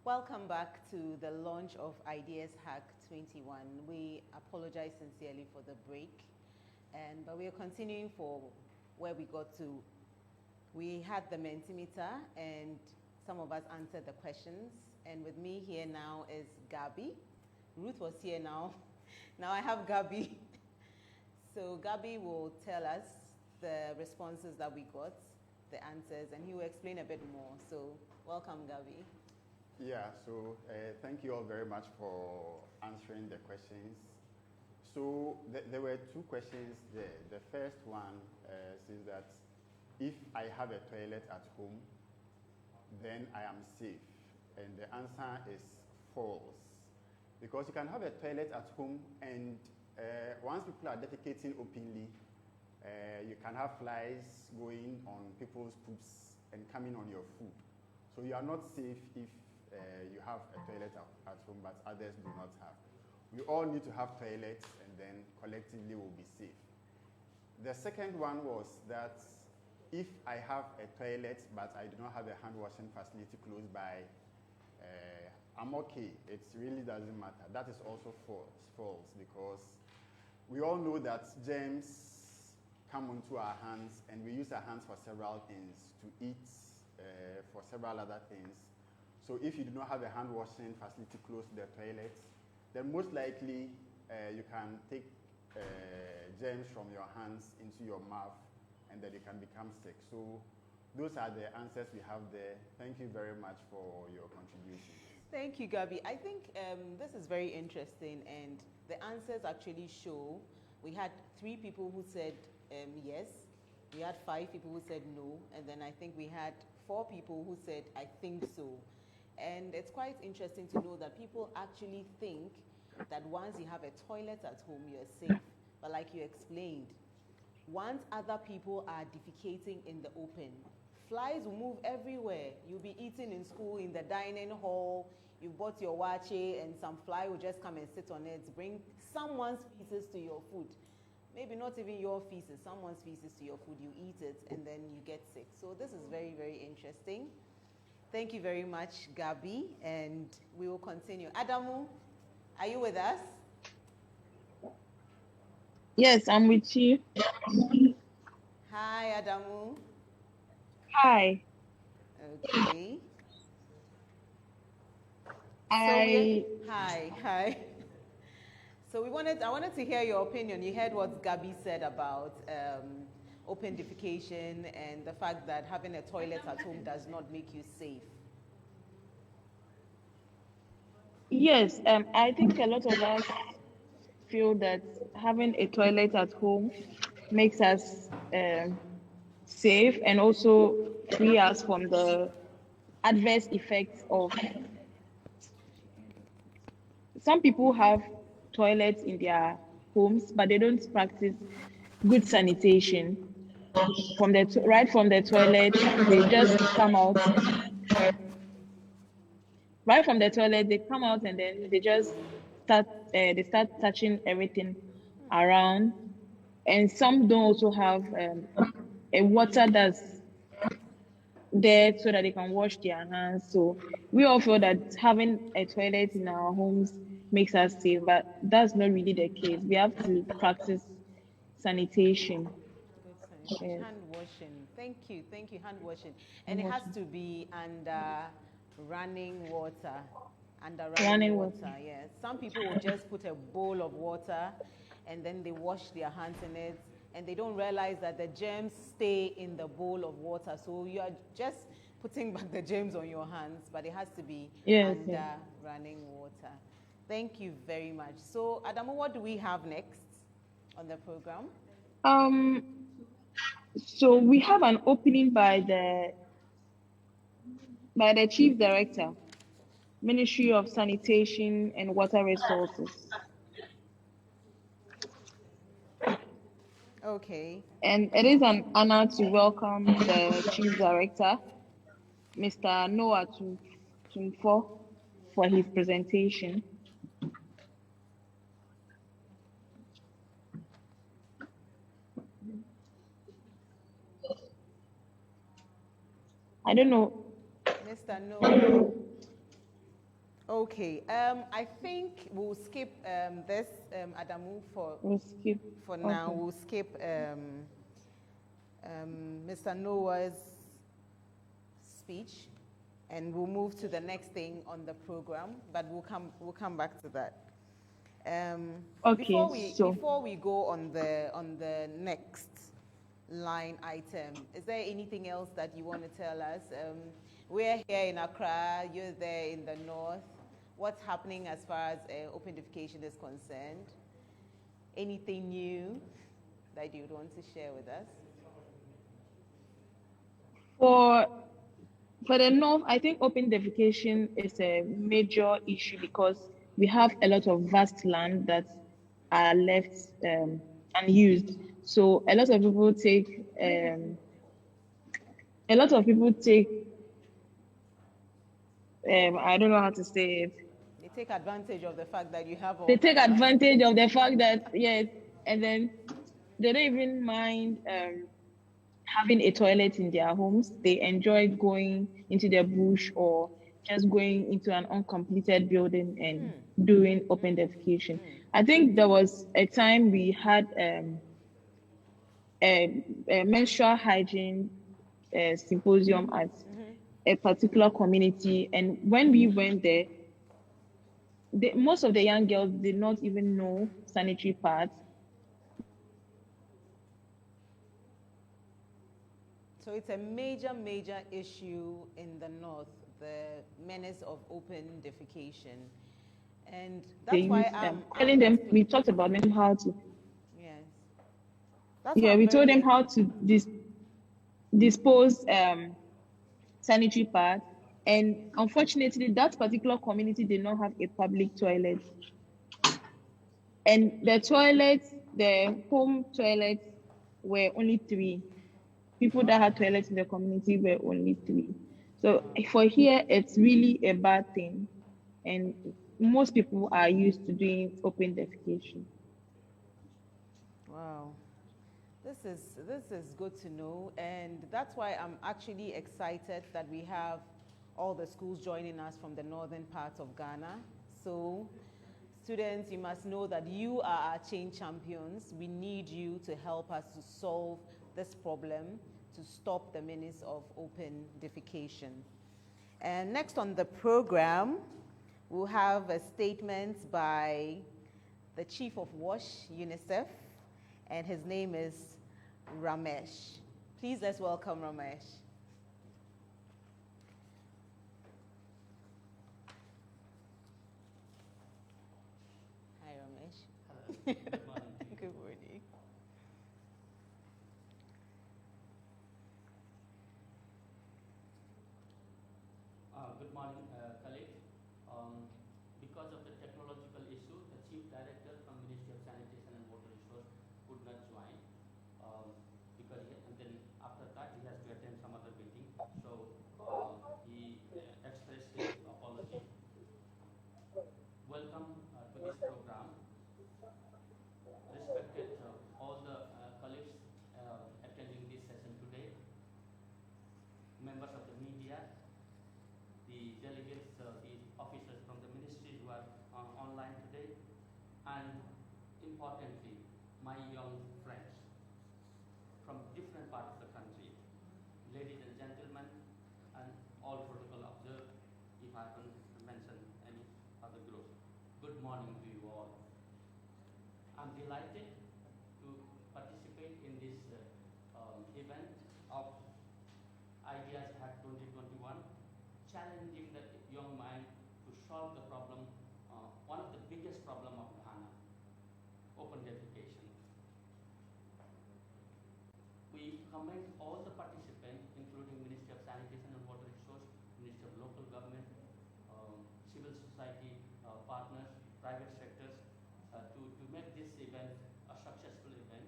Welcome back to the launch of Ideas Hack 21. We apologize sincerely for the break, but we are continuing for where we got to. We had the Mentimeter and some of us answered the questions. And with me here now is Gabi. Ruth was here now. Now I have Gabi. So Gabi will tell us the responses that we got, the answers, and he will explain a bit more. So welcome, Gabi. Yeah, so thank you all very much for answering the questions. So there were two questions there. The first one says that if I have a toilet at home, then I am safe. And the answer is false. Because you can have a toilet at home and once people are defecating openly, you can have flies going on people's poops and coming on your food. So you are not safe if you have a toilet at home, but others do not have. We all need to have toilets, and then collectively we'll be safe. The second one was that if I have a toilet, but I do not have a hand washing facility close by, I'm okay. It really doesn't matter. That is also false, because we all know that germs come onto our hands, and we use our hands for several things, to eat, for several other things. So if you do not have a hand washing facility close to the toilet, then most likely you can take germs from your hands into your mouth, and then you can become sick. So those are the answers we have there. Thank you very much for your contribution. Thank you, Gabi. I think this is very interesting, and the answers actually show. We had 3 people who said yes, we had 5 people who said no, and then I think we had 4 people who said I think so. And it's quite interesting to know that people actually think that once you have a toilet at home, you're safe. But like you explained, once other people are defecating in the open, flies will move everywhere. You'll be eating in school, in the dining hall, you bought your wache, and some fly will just come and sit on it, bring someone's feces to your food. Maybe not even your feces, someone's feces to your food, you eat it, and then you get sick. So this is very, very interesting. Thank you very much, Gabi, and we will continue. Adamu, are you with us? Yes, I'm with you. Hi, Adamu. Hi. Okay. Hi. So I wanted to hear your opinion. You heard what Gabi said about open defecation and the fact that having a toilet at home does not make you safe. Yes, I think a lot of us feel that having a toilet at home makes us safe and also free us from the adverse effects of. Some people have toilets in their homes, but they don't practice good sanitation. Right from the toilet, they just come out. Right from the toilet, they come out and then they just start touching everything around. And some don't also have a water that's there so that they can wash their hands. So we all feel that having a toilet in our homes makes us safe, but that's not really the case. We have to practice sanitation. Good sanitation. Yes. Hand washing. Thank you, hand washing. And it has to be under running water. Running water, yes. Some people will just put a bowl of water and then they wash their hands in it, and they don't realize that the germs stay in the bowl of water. So you are just putting back the germs on your hands, but it has to be under running water. Thank you very much. So Adamu, what do we have next on the program? So we have an opening by the Chief Director, Ministry of Sanitation and Water Resources. Okay. And it is an honor to welcome the Chief Director, Mr. Noah Tumfo, for his presentation. I don't know. Mr. Noah. Okay, I think we'll skip this, Adamu, We'll skip. for now. Okay. We'll skip Mr. Noah's speech, and we'll move to the next thing on the program, but we'll come back to that. Okay, Before we go on the next line item, is there anything else that you want to tell us? We're here in Accra, you're there in the north. What's happening as far as open defecation is concerned? Anything new that you would want to share with us? For the north, I think open defecation is a major issue because we have a lot of vast land that are left unused. So a lot of people take I don't know how to say it. They take advantage of the fact that you have all They take that land. advantage of the fact that, yes, and then they don't even mind having a toilet in their homes. They enjoy going into the bush or just going into an uncompleted building and doing open defecation. I think there was a time we had a menstrual hygiene symposium at a particular community, and when we went there, most of the young girls did not even know sanitary pads. So it's a major, major issue in the north, the menace of open defecation. And that's why I'm telling them, we talked about them how to. Yes. We told them how to dispose sanitary pads. And unfortunately, that particular community did not have a public toilet. And the home toilets were only 3. People that had toilets in the community were only 3. So for here, it's really a bad thing. And most people are used to doing open defecation. Wow. This is good to know, and that's why I'm actually excited that we have all the schools joining us from the northern parts of Ghana. So students, you must know that you are our change champions. We need you to help us to solve this problem, to stop the menace of open defecation. And next on the program, we'll have a statement by the Chief of WASH, UNICEF, and his name is Ramesh. Please let's welcome Ramesh. Hi, Ramesh. Hello. Good morning. Good morning. Good morning, colleagues. Because of the technological issue, the Chief Director from Ministry of Sanitation and Water Resources could not join. And then after that, he has to attend some other meeting. So he expressed his apology. Welcome to this program. Respected all the colleagues attending this session today, members of the media, the delegates, the officers from the ministries who are online today, and importantly, my young friends from different parts of the country, ladies and gentlemen, and all protocol observed, if I haven't mentioned any other group. Good morning to you all. I'm delighted to participate in this event of Ideas Hack 2021, challenging the young mind to solve the problem, one of the biggest problem of Ghana, open defecation. We commend all the participants, including Ministry of Sanitation and Water Resources, Ministry of Local Government, civil society partners, private sectors, to make this event a successful event.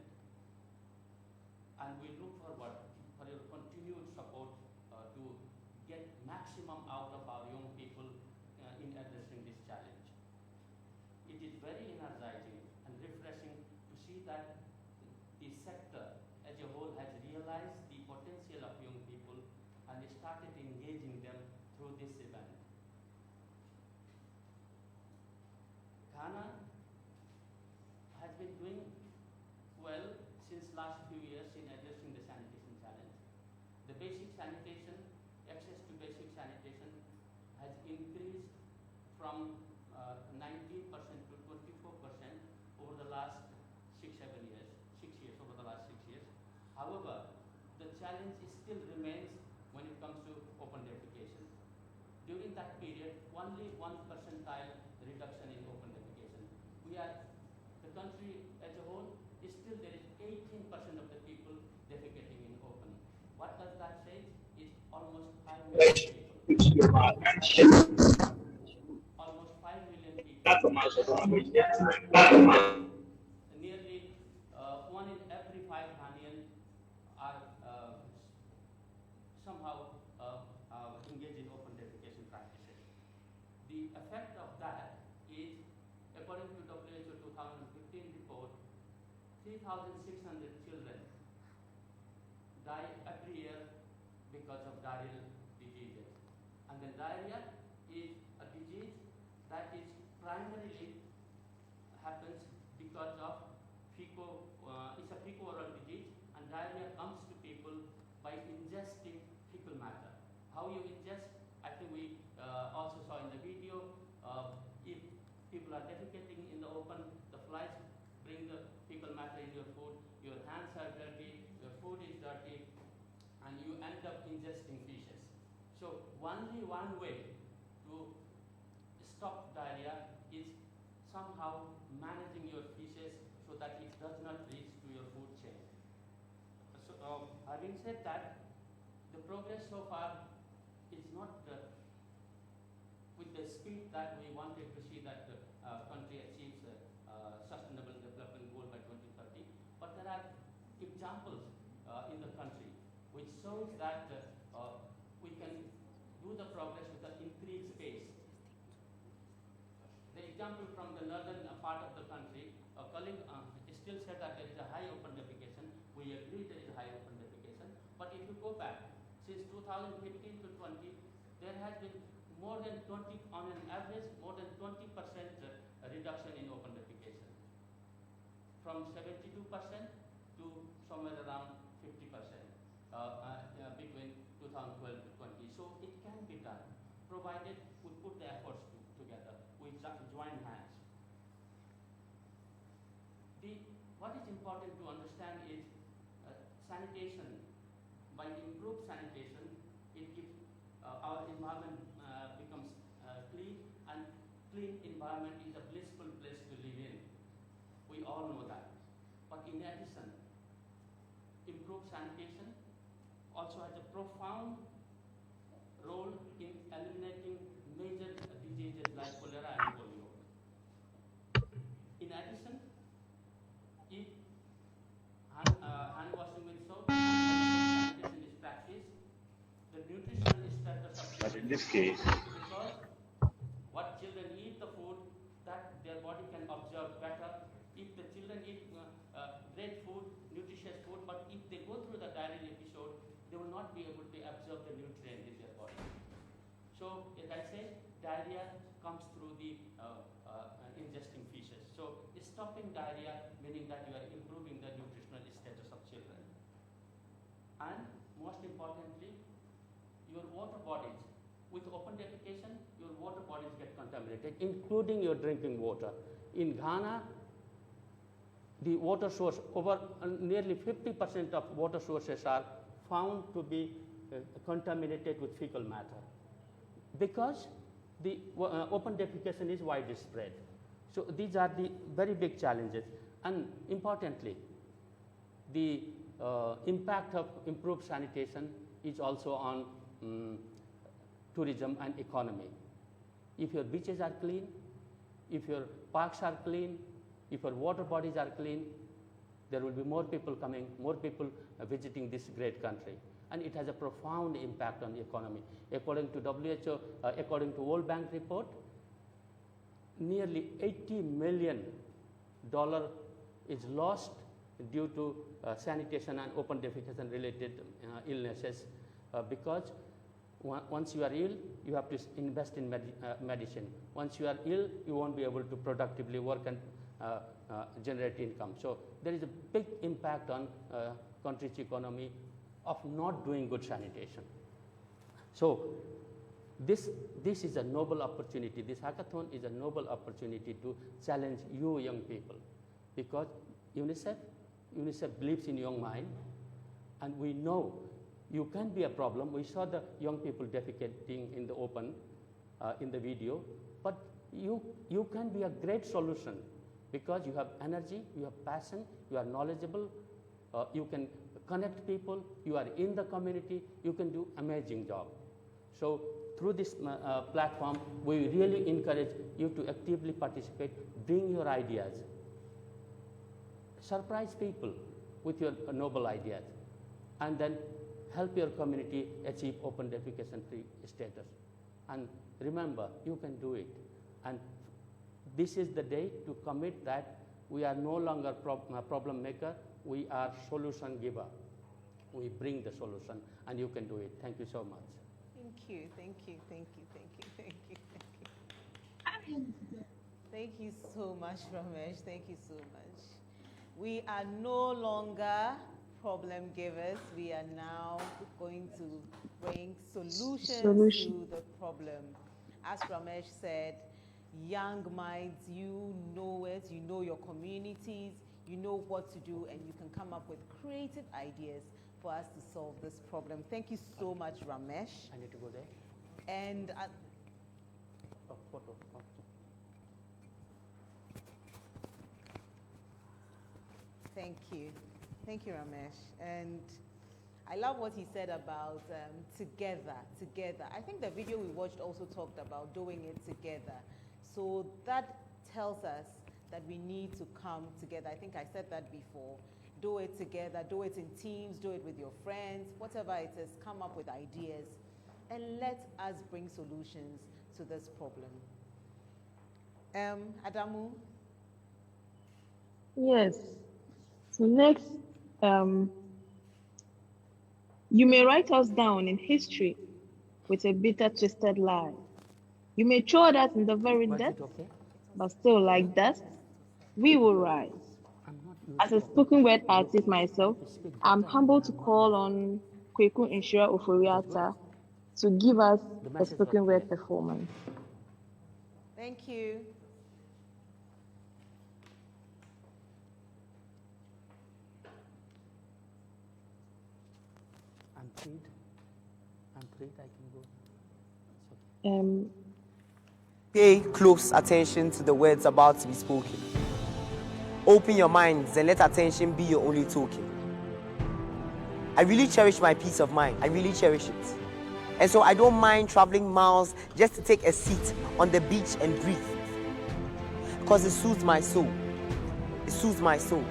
And we look forward for your continued support to get maximum out of our young people in addressing this challenge. It is very energizing and refreshing to see that the sector as a whole has realized the potential of young people and started engaging them through this event. from 19% to 24% over the last 6 years, over the last 6 years. However, the challenge still remains when it comes to open defecation. During that period, only 1 percentile reduction in open defecation. The country as a whole, still there is 18% of the people defecating in open. What does that say? It's almost 5 million people. Almost 5 million people. Nearly 1 in every 5 Ghanaian are somehow engaged in open defecation practices. The effect of that is, according to WHO 2015 report, 3,600 children die every year because of diarrheal diseases. And then diarrhea is a disease that is primarily happens because of it's a fecal-oral disease, and diarrhea comes to people by ingesting fecal matter. How you ingest, I think we also saw in the video, if people are defecating in the open, the flies bring the fecal matter in your food, your hands are dirty, your food is dirty, and you end up ingesting feces. So only one way to stop diarrhea is somehow managing your feces so that it does not reach to your food chain. So having said that, the progress so far is not with the speed that we wanted to see that the country achieves sustainable development goal by 2030. But there are examples in the country which shows that we can do the progress with an increased pace. The example from the northern part of the country, a colleague still said that there is a high open defecation. We agree there is a high open defecation. But if you go back, since 2015 to 20, there has been more than 20, on an average, more than 20% reduction in open defecation. From 72% to somewhere around 50% between 2012 to 20. So it can be done, provided we put the efforts together, we join hands. What is important to understand is sanitation. By improved sanitation, it gives our environment becomes clean, and clean environment is a blissful place to live in. We all know that. But in addition, improved sanitation also has a profound role in eliminating major diseases like cholera and polio. In addition, if hand washing with soap and sanitation is practiced, the nutritional status of children, but in this case, because what children eat the food that their body can absorb better. If the children eat great food, nutritious food, but if they go through the diarrheal episode, they will not be able to absorb the nutrient in their body. So, as I said, diarrhea comes through the ingesting feces. So, stopping diarrhea meaning that you are improving the nutritional status of children. And most importantly, your water bodies. With open defecation, your water bodies get contaminated, including your drinking water. In Ghana, the water source, over nearly 50% of water sources are found to be contaminated with fecal matter, because the open defecation is widespread. So these are the very big challenges. And importantly, the impact of improved sanitation is also on tourism and economy. If your beaches are clean, if your parks are clean, if your water bodies are clean, there will be more people coming, more people visiting this great country. And it has a profound impact on the economy. According to WHO, according to World Bank report, nearly $80 million is lost due to sanitation and open defecation related illnesses, because once you are ill, you have to invest in medicine. Once you are ill, you won't be able to productively work and generate income. So there is a big impact on country's economy of not doing good sanitation. So This is a noble opportunity. This hackathon is a noble opportunity to challenge you young people, because UNICEF believes in young mind, and we know you can be a problem. We saw the young people defecating in the open in the video, but you can be a great solution because you have energy, you have passion, you are knowledgeable, you can connect people, you are in the community, you can do amazing job. So through this platform, we really encourage you to actively participate, bring your ideas, surprise people with your noble ideas, and then help your community achieve open defecation-free status. And remember, you can do it. And this is the day to commit that we are no longer problem maker, we are solution giver. We bring the solution, and you can do it. Thank you so much. Thank you, thank you, thank you, thank you, thank you, thank you. Thank you so much, Ramesh. Thank you so much. We are no longer problem givers. We are now going to bring solutions to the problem. As Ramesh said, young minds, you know it, you know your communities, you know what to do, and you can come up with creative ideas for us to solve this problem. Thank you so much, Ramesh. I need to go there. And Photo. Thank you, Ramesh. And I love what he said about together. I think the video we watched also talked about doing it together. So that tells us that we need to come together. I think I said that before. Do it together, do it in teams, do it with your friends, whatever it is, come up with ideas, and let us bring solutions to this problem. Adamu? Yes. So next, you may write us down in history with a bitter, twisted lie. You may throw that in the very depths, okay? but still like dust, we will rise. As a spoken word artist myself, I'm humbled to call on Kweku Inshira Oforiata to give us a spoken word performance. Thank you. I'm freed, I can go. Pay close attention to the words about to be spoken. Open your minds and let attention be your only token. I really cherish my peace of mind. I really cherish it. And so I don't mind traveling miles just to take a seat on the beach and breathe. Because it soothes my soul. It soothes my soul.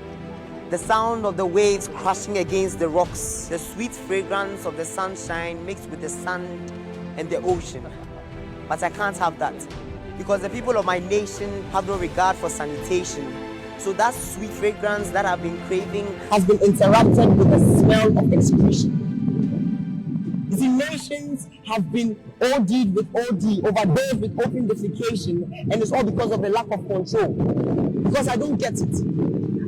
The sound of the waves crashing against the rocks, the sweet fragrance of the sunshine mixed with the sand and the ocean. But I can't have that, because the people of my nation have no regard for sanitation. So that sweet fragrance that I've been craving has been interrupted with the smell of excretion. You see, nations have been OD'd with OD, overdosed with open defecation, and it's all because of the lack of control. Because I don't get it.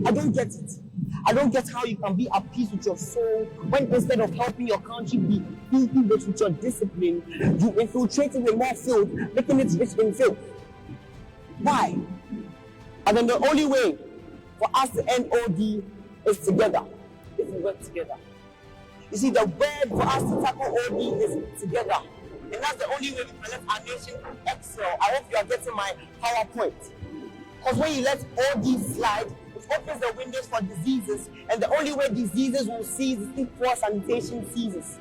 I don't get it. I don't get how you can be at peace with your soul when instead of helping your country be filthy with your discipline, you infiltrate it with more filth, making it rich in filth. Why? And then the only way for us to end OD is together, if we work together. You see, the word for us to tackle OD is together. And that's the only way we can let our nation excel. I hope you are getting my PowerPoint. Because when you let OD slide, it opens the windows for diseases. And the only way diseases will cease is if poor sanitation ceases.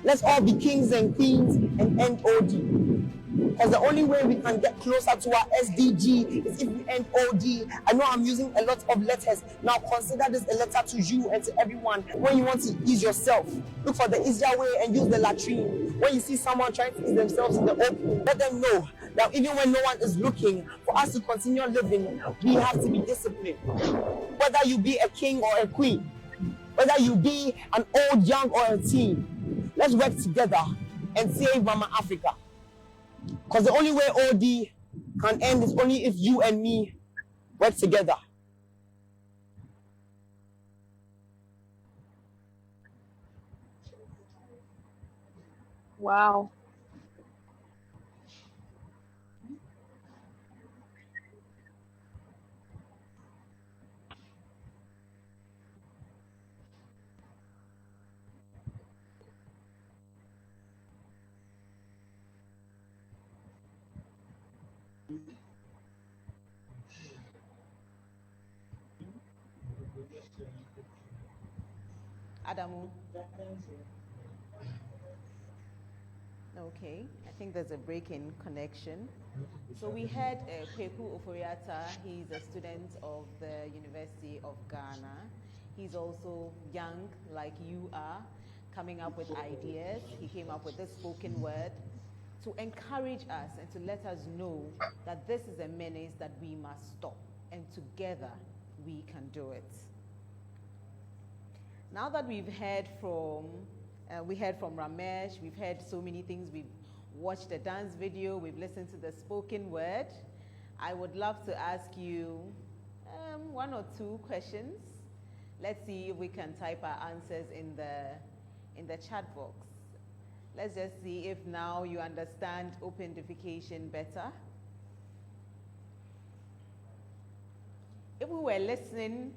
Let's all be kings and queens and end OD. Because the only way we can get closer to our SDG is if we end OD. I know I'm using a lot of letters. Now consider this a letter to you and to everyone. When you want to ease yourself, look for the easier way and use the latrine. When you see someone trying to ease themselves in the open, let them know that even when no one is looking, for us to continue living, we have to be disciplined. Whether you be a king or a queen, whether you be an old, young, or a teen, let's work together and save Mama Africa. Because the only way OD can end is only if you and me work together. Wow. Adamu. Okay, I think there's a break in connection. So we had Kweku Oforiata. He's a student of the University of Ghana. He's also young, like you are, coming up with ideas. He came up with this spoken word to encourage us and to let us know that this is a menace that we must stop, and together we can do it. Now that we've heard from Ramesh, we've heard so many things, we've watched the dance video, we've listened to the spoken word, I would love to ask you one or two questions. Let's see if we can type our answers in the chat box. Let's just see if now you understand open defecation better. If we were listening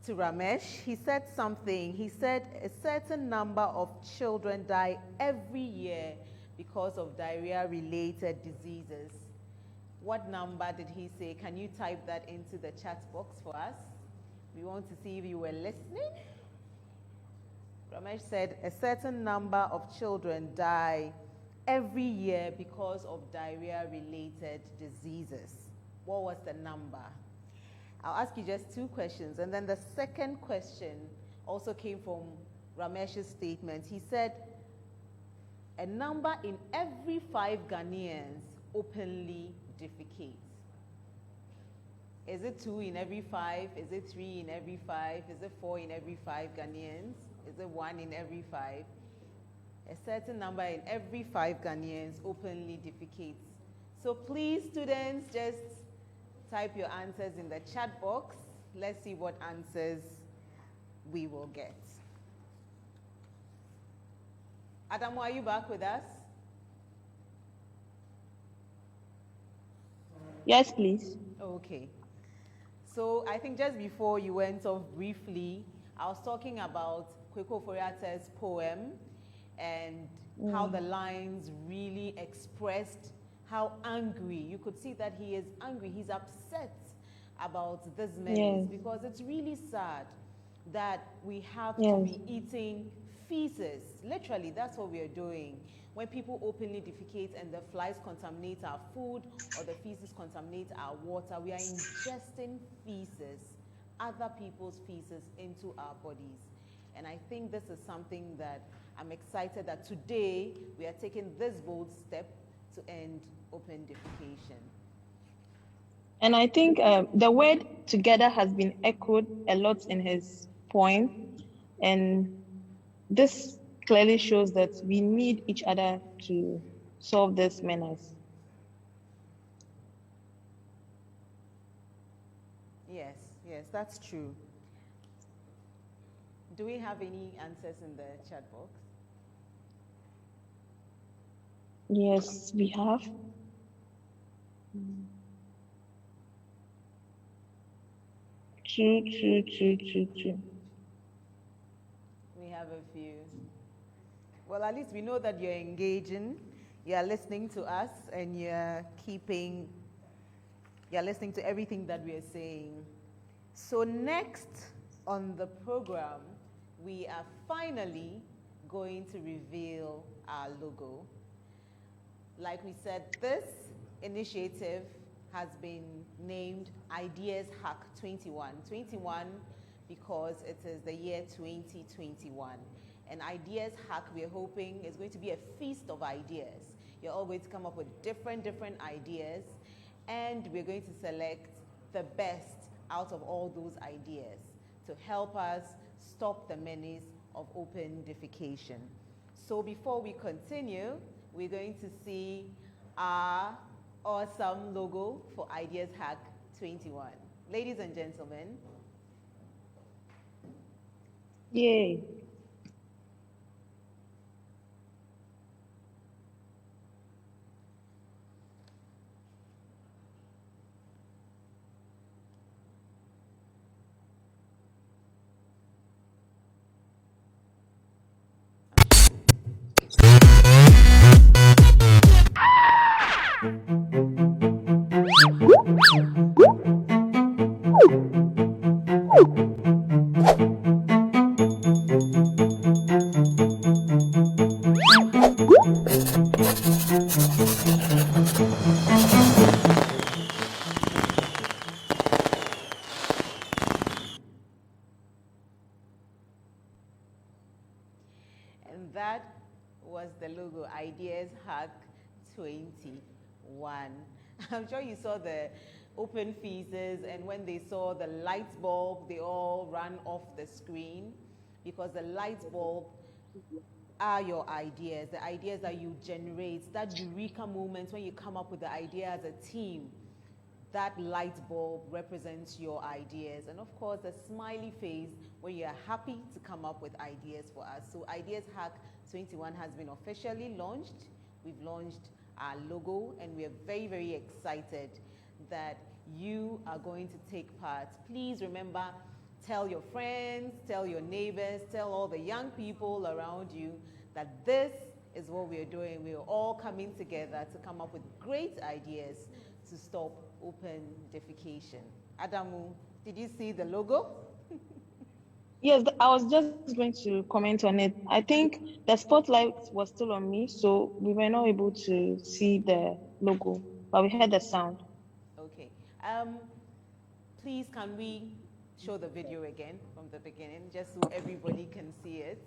to Ramesh, he said something. He said a certain number of children die every year because of diarrhea-related diseases. What number did he say? Can you type that into the chat box for us? We want to see if you were listening. Ramesh said a certain number of children die every year because of diarrhea-related diseases. What was the number? I'll ask you just two questions. And then the second question also came from Ramesh's statement. He said, a number in every 5 Ghanaians openly defecate. Is it 2 in every 5? Is it 3 in every 5? Is it 4 in every 5 Ghanaians? Is it 1 in every 5? A certain number in every 5 Ghanaians openly defecates. So please, students, just type your answers in the chat box. Let's see what answers we will get. Adamu, are you back with us? Yes, please. Okay. So I think just before you went off briefly, I was talking about Kweku Oforiata's poem and how the lines really expressed how angry. You could see that he is angry. He's upset about this menace because it's really sad that we have to be eating feces. Literally, that's what we are doing. When people openly defecate and the flies contaminate our food or the feces contaminate our water, we are ingesting feces, other people's feces, into our bodies. And I think this is something that I'm excited that today we are taking this bold step to end open defecation. And I think the word together has been echoed a lot in his poem. And this clearly shows that we need each other to solve this menace. Yes, that's true. Do we have any answers in the chat box? Yes, we have. Two. We have a few. Well, at least we know that you're engaging, you're listening to us, and you're listening to everything that we're saying. So next on the program, we are finally going to reveal our logo. Like we said, this initiative has been named Ideas Hack 21. 21 because it is the year 2021. And Ideas Hack, we're hoping, is going to be a feast of ideas. You're all going to come up with different ideas, and we're going to select the best out of all those ideas to help us stop the menace of open defecation. So before we continue, we're going to see our awesome logo for Ideas Hack 21. Ladies and gentlemen. Yay. And that was the logo, Ideas Hack 21. I'm sure you saw the open faces, and when they saw the light bulb, they all ran off the screen, because the light bulb are your ideas, the ideas that you generate, that eureka moment when you come up with the idea as a team. That light bulb represents your ideas. And of course, the smiley face when you're happy to come up with ideas for us. So Ideas Hack 21 has been officially launched. We've launched our logo, and we are very, very excited that you are going to take part. Please remember, tell your friends, tell your neighbors, tell all the young people around you that this is what we are doing. We are all coming together to come up with great ideas to stop open defecation. Adamu, did you see the logo? Yes, I was just going to comment on it. I think the spotlight was still on me, so we were not able to see the logo, but we heard the sound. Okay. Please, can we show the video again from the beginning, just so everybody can see it?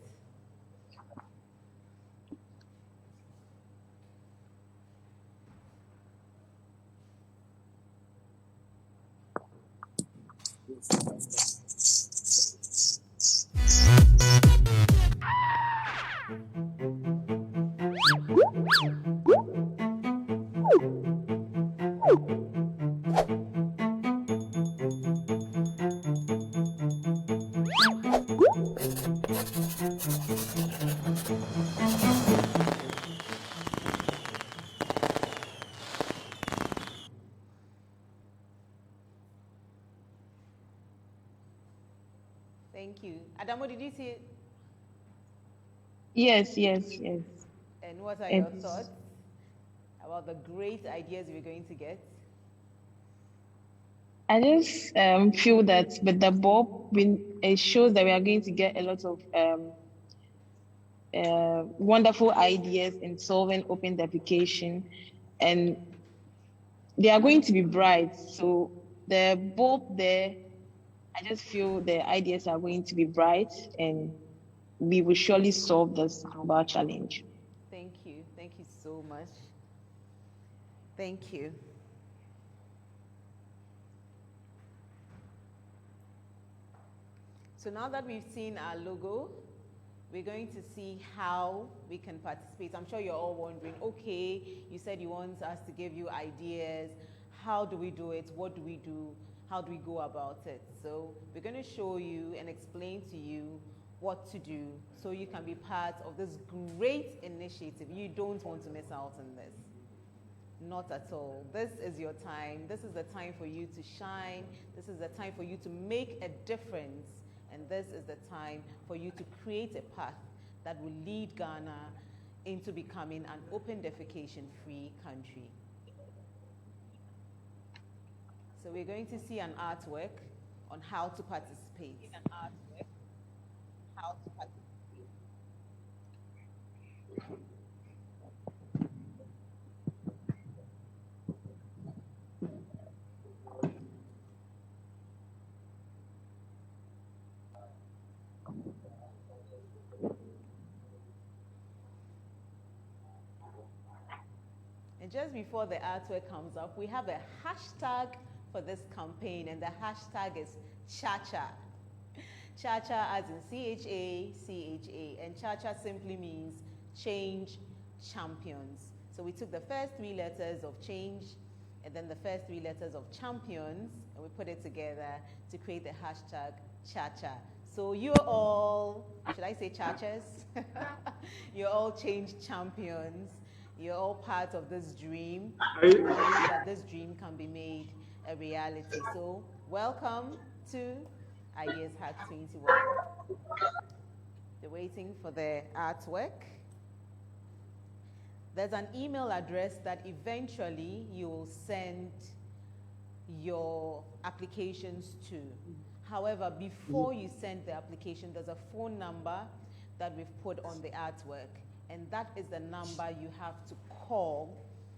Thank you. Adamo, did you see it? Yes. And what are your thoughts about the great ideas we're going to get? I just feel that with the bulb, it shows that we are going to get a lot of wonderful ideas in solving open defecation, and they are going to be bright. So the bulb there, I just feel the ideas are going to be bright, and we will surely solve this global challenge. Thank you. Thank you so much. Thank you. So now that we've seen our logo, we're going to see how we can participate. I'm sure you're all wondering, okay, you said you want us to give you ideas. How do we do it? What do we do? How do we go about it? So we're going to show you and explain to you what to do so you can be part of this great initiative. You don't want to miss out on this. Not at all. This is your time. This is the time for you to shine. This is the time for you to make a difference. And this is the time for you to create a path that will lead Ghana into becoming an open defecation-free country. So we're going to see an artwork on how to participate. And just before the artwork comes up, we have a hashtag for this campaign, and the hashtag is CHACHA. CHACHA as in CHA, and CHACHA simply means Change Champions. So we took the first three letters of change and then the first three letters of champions, and we put it together to create the hashtag CHACHA. So you're all, should I say chachas? You're all change champions. You're all part of this dream, that this dream can be made a reality. So welcome to Ideas Hack 21. They're waiting for the artwork. There's an email address that eventually you'll send your applications to. However, before you send the application, there's a phone number that we've put on the artwork, and that is the number you have to call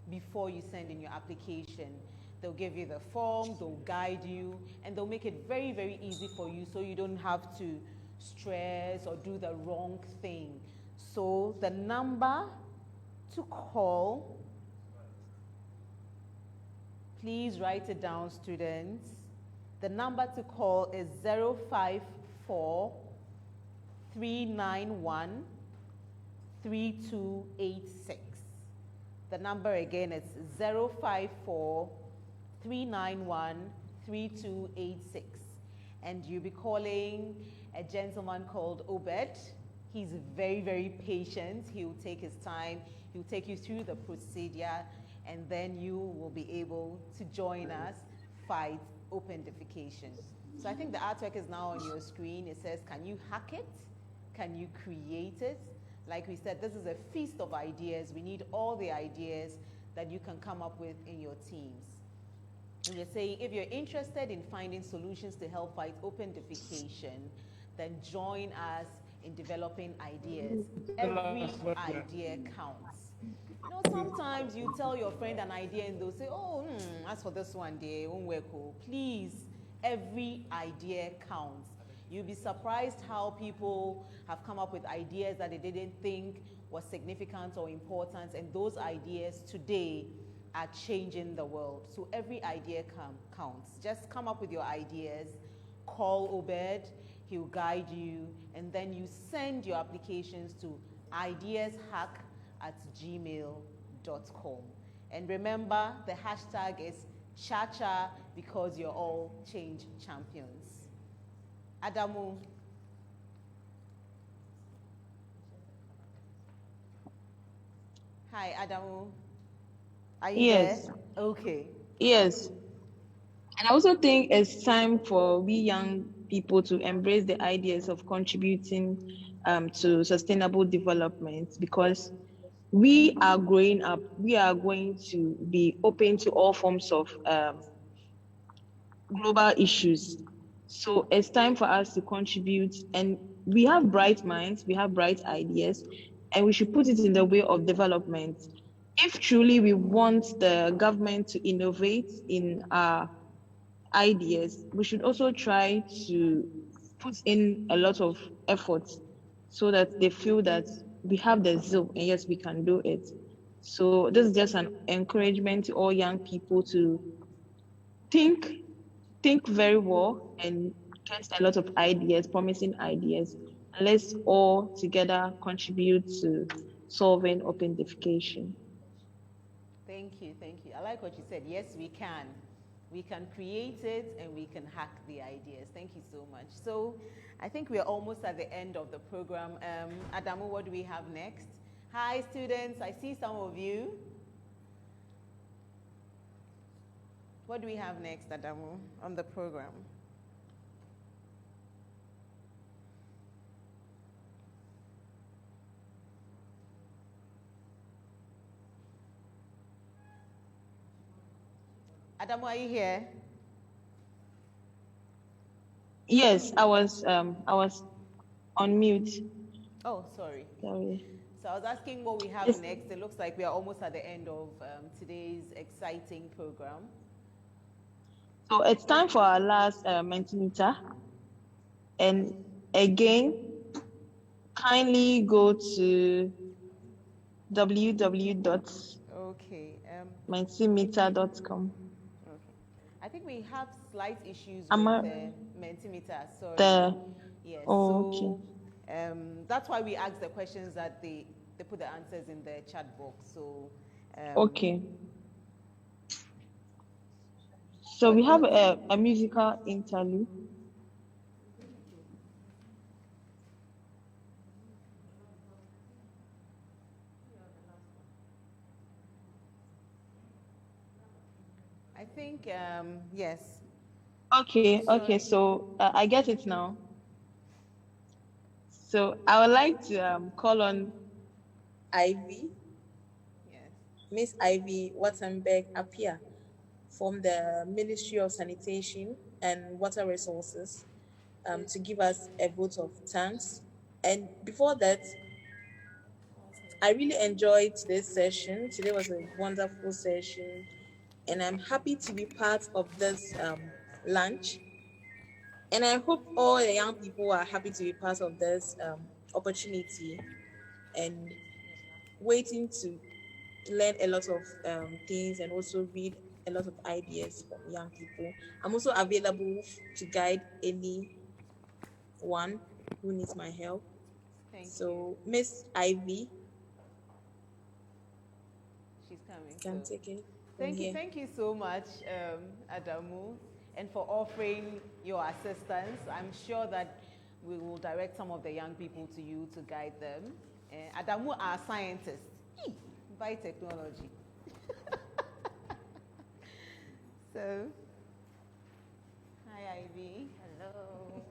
before you send in your application. They'll give you the form, they'll guide you, and they'll make it very, very easy for you so you don't have to stress or do the wrong thing. So the number to call, please write it down, students. The number to call is 054 391 3286. The number again is 054 391 3286. And you'll be calling a gentleman called Obed. He's very, very patient. He'll take his time. He'll take you through the procedure, and then you will be able to join us, fight open defecation. So I think the artwork is now on your screen. It says, can you hack it? Can you create it? Like we said, this is a feast of ideas. We need all the ideas that you can come up with in your teams. And we're saying, if you're interested in finding solutions to help fight open defecation, then join us in developing ideas. Every idea counts. You know, sometimes you tell your friend an idea and they'll say, oh, as for this one, they won't work. Please, every idea counts. You'll be surprised how people have come up with ideas that they didn't think was significant or important, and those ideas today are changing the world. So every idea counts. Just come up with your ideas, call Obed, he'll guide you, and then you send your applications to ideashack@gmail.com. And remember, the hashtag is Chacha, because you're all change champions. Adamu. Hi, Adamu. Are you Yes. there? Okay. Yes. And I also think it's time for we young people to embrace the ideas of contributing to sustainable development, because we are growing up. We are going to be open to all forms of global issues. So it's time for us to contribute, and we have bright minds, we have bright ideas, and we should put it in the way of development. If truly we want the government to innovate in our ideas, we should also try to put in a lot of effort so that they feel that we have the zeal and yes, we can do it. So this is just an encouragement to all young people to think very well and get a lot of ideas, promising ideas. And let's all together contribute to solving open defecation. Thank you, thank you. I like what you said. Yes, we can. We can create it and we can hack the ideas. Thank you so much. So I think we're almost at the end of the program. Adamu, what do we have next? Hi, students. I see some of you. What do we have next, Adamu, on the program? Adamu, are you here? Yes, I was on mute. Oh, sorry. Sorry. So I was asking what we have next. It looks like we are almost at the end of today's exciting program. So it's time for our last Mentimeter. And again, kindly go to www.mentimeter.com. I think we have slight issues with the Mentimeter. Sorry. Yes. That's why we asked the questions that they put the answers in the chat box. So. Okay. So we have a musical interlude. I think, yes. Okay, so I get it now. So I would like to call on Ivy. Yes. Miss Ivy Wattenberg Appiah from the Ministry of Sanitation and Water Resources to give us a vote of thanks. And before that, I really enjoyed this session. Today was a wonderful session, and I'm happy to be part of this lunch. And I hope all the young people are happy to be part of this opportunity and waiting to learn a lot of things and also read a lot of ideas from young people. I'm also available to guide anyone who needs my help. Thank you. So, Miss Ivy, She's coming. can so. take it from Thank you. here. Thank you so much, Adamu, and for offering your assistance. I'm sure that we will direct some of the young people to you to guide them. Adamu, our scientist, by technology. So, hi, Ivy. Hello.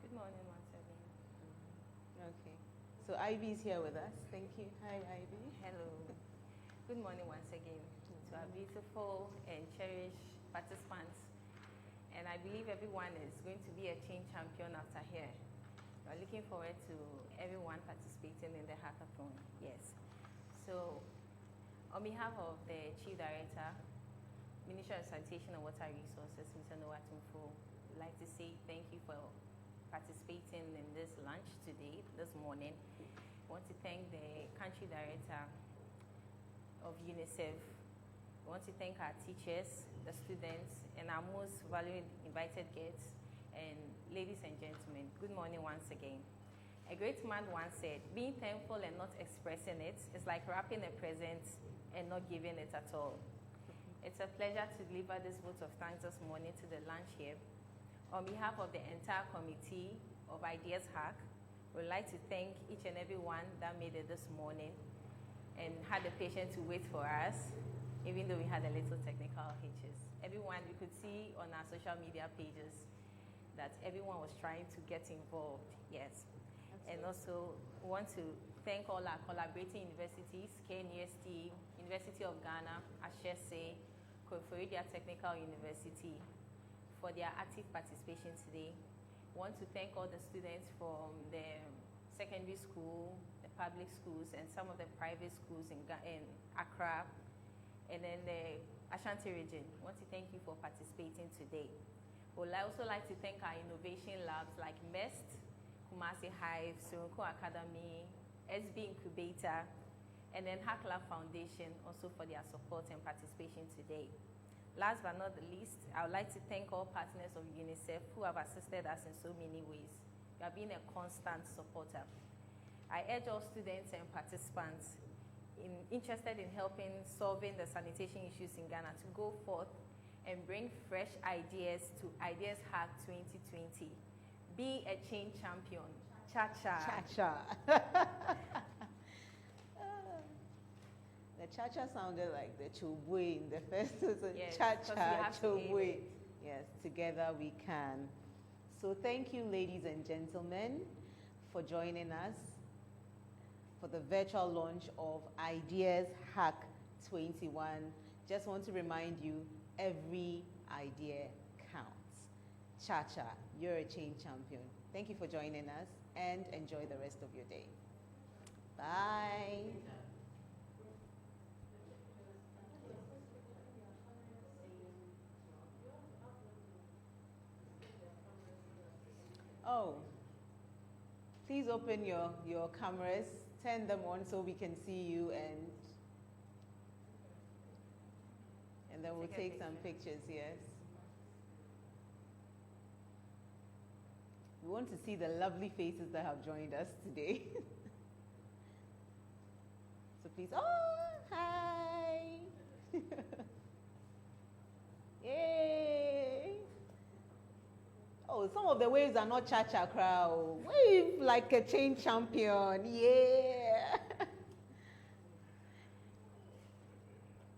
Good morning once again. Okay. So Ivy's here with us. Thank you. Hi, Ivy. Hello. Good morning once again to our beautiful and cherished participants. And I believe everyone is going to be a change champion after here. We're looking forward to everyone participating in the hackathon. Yes. So, on behalf of the Chief Director, Ministry of Sanitation and Water Resources, Mr. Noah Tumfo, I'd like to say thank you for participating in this lunch today, this morning. I want to thank the Country Director of UNICEF. I want to thank our teachers, the students, and our most valued invited guests. And ladies and gentlemen, good morning once again. A great man once said, being thankful and not expressing it is like wrapping a present and not giving it at all. It's a pleasure to deliver this vote of thanks this morning to the lunch here. On behalf of the entire committee of Ideas Hack, we'd like to thank each and every one that made it this morning and had the patience to wait for us, even though we had a little technical hitches. Everyone, we could see on our social media pages that everyone was trying to get involved, yes. Absolutely. And also, we want to thank all our collaborating universities, KNUST, University of Ghana, Ashese, Koforidua Technical University, for their active participation today. We want to thank all the students from the secondary school, the public schools, and some of the private schools in Accra, and then the Ashanti region. We want to thank you for participating today. We would also like to thank our innovation labs like MEST, Kumasi Hive, Surunku Academy, SB Incubator, and then Hack Lab Foundation also for their support and participation today. Last but not the least, I would like to thank all partners of UNICEF who have assisted us in so many ways. You have been a constant supporter. I urge all students and participants interested in helping solving the sanitation issues in Ghana to go forth and bring fresh ideas to Ideas Hack 2020. Be a change champion. Cha-cha. Cha-cha. The cha-cha sounded like the chubui in the first. Yes, Cha-cha, chubui. Yes, together we can. So thank you, ladies and gentlemen, for joining us for the virtual launch of Ideas Hack 21. Just want to remind you, every idea counts. Cha-cha, you're a change champion. Thank you for joining us and enjoy the rest of your day. Bye. Oh, please open your cameras, turn them on so we can see you, and then we'll take some pictures, yes. We want to see the lovely faces that have joined us today. So please, oh, hi. Yay. Oh, some of the waves are not cha-cha crowd. Wave like a change champion. Yeah.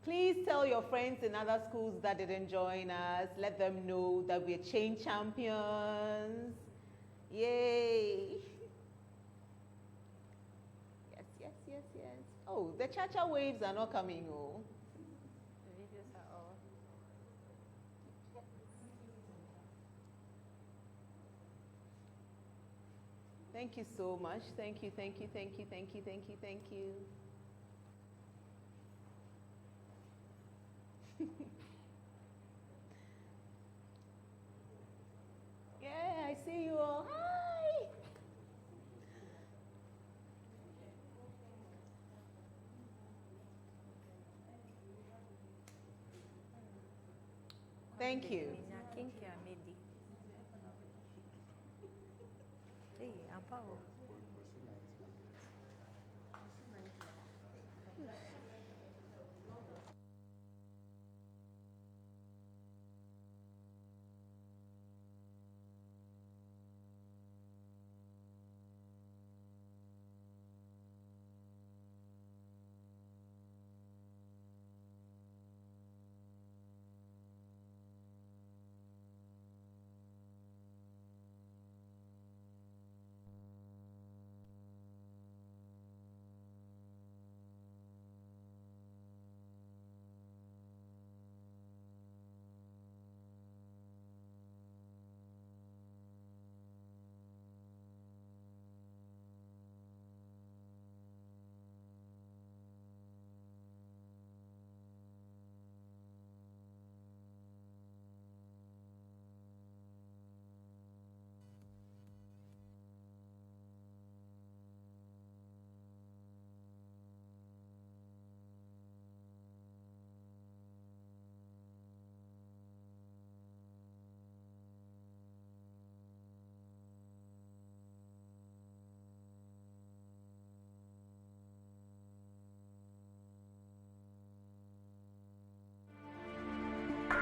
Please Please tell your friends in other schools that didn't join us. Let them know that we're change champions. Yay. Yes, yes, yes, yes. Oh, the cha-cha waves are not coming. Oh. The videos are all. Thank you so much. Thank you, thank you, thank you, thank you, thank you, thank you. Yeah, I see you all. Hi. Thank you. Hey, I'm Paul.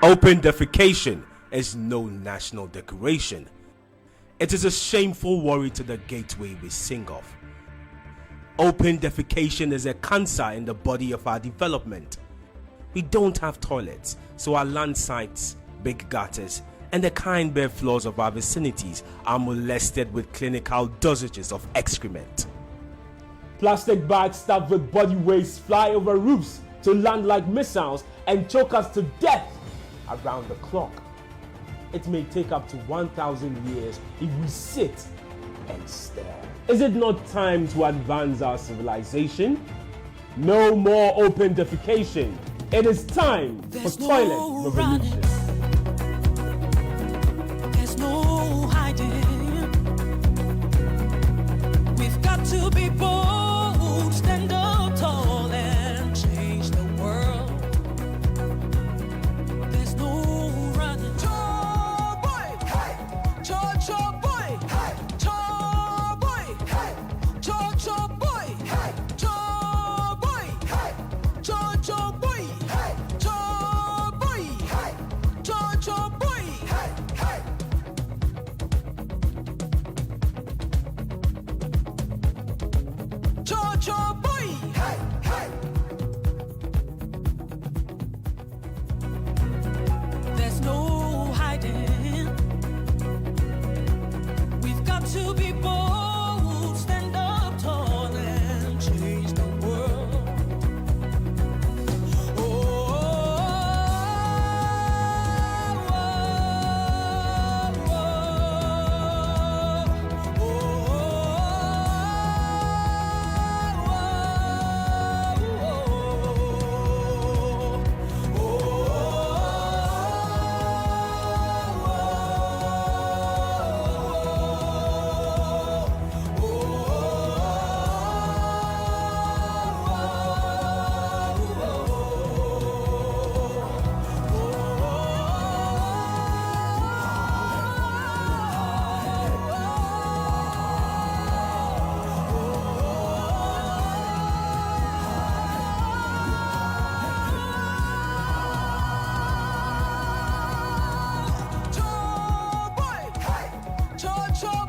Open defecation is no national decoration. It is a shameful worry to the gateway we sing of. Open defecation is a cancer in the body of our development. We don't have toilets, so our land sites, big gutters, and the kind bare floors of our vicinities are molested with clinical dosages of excrement. Plastic bags stuffed with body waste fly over roofs to land like missiles and choke us to death around the clock. It may take up to 1,000 years if we sit and stare. Is it not time to advance our civilization? No more open defecation. It is time for toilet revolution. There's no hiding. We've got to be bold, stand up tall and change the world. There's no running. Chore boy, hey, chore boy, hey, chore boy, hey, chore boy, hey, chore boy, hey, chore boy, hey, chore boy, hey, chore boy, hey, hey. Chore boy, hey, hey. There's no hiding. We've got to be bold, stand up tall and change the world. Chore boy, hey, chore